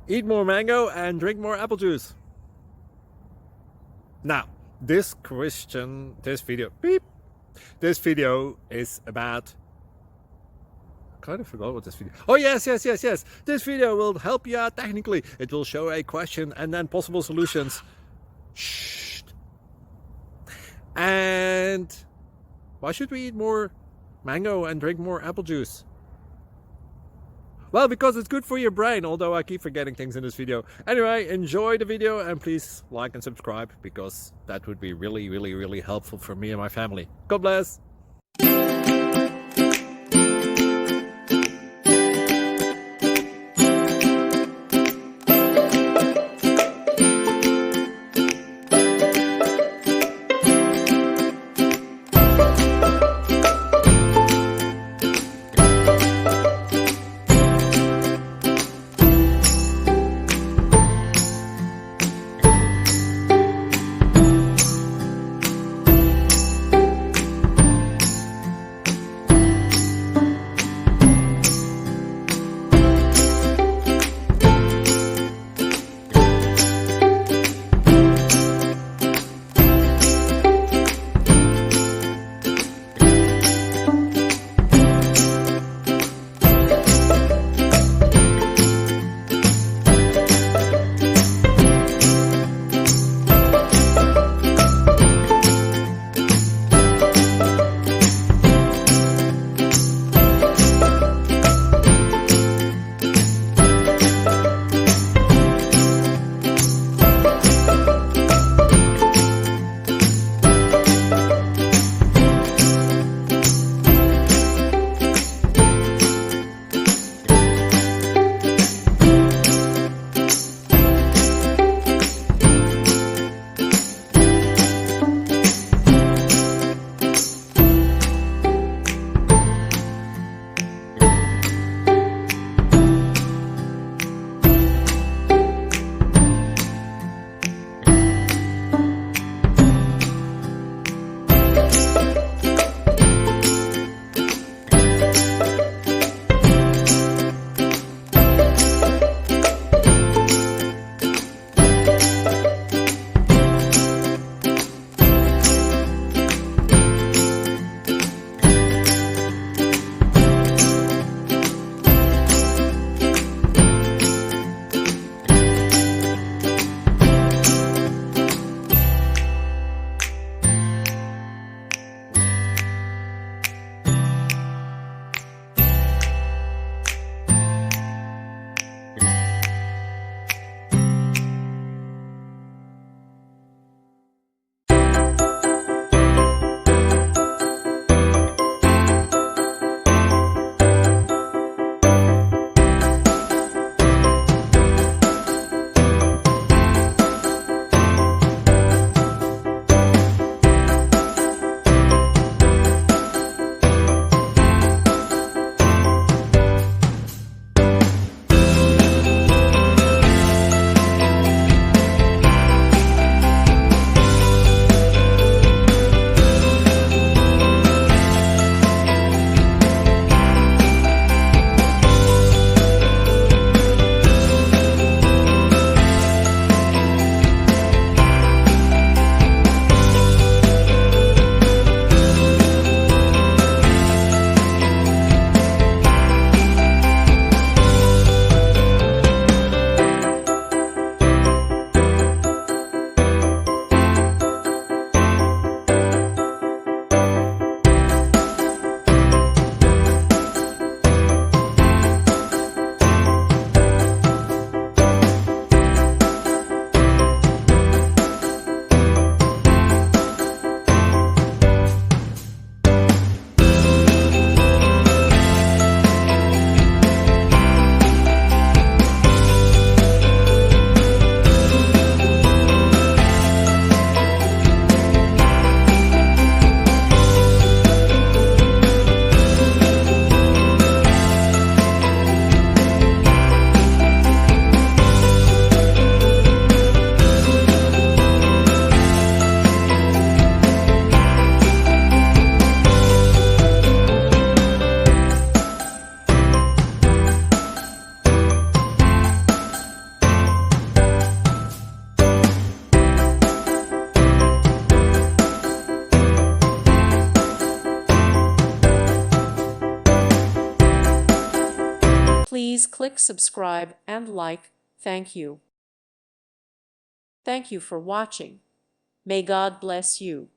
Eat more mango and drink more apple juice. Now, this video is about, I kind of forgot what this video. Oh, yes. This video will help you out technically. It will show a question and then possible solutions. Shh. And why should we eat more mango and drink more apple juice? Well, because it's good for your brain, although I keep forgetting things in this video. Anyway, enjoy the video and please like and subscribe, because that would be really helpful for me and my family. God bless. Please click subscribe and like. Thank you. Thank you for watching. May God bless you.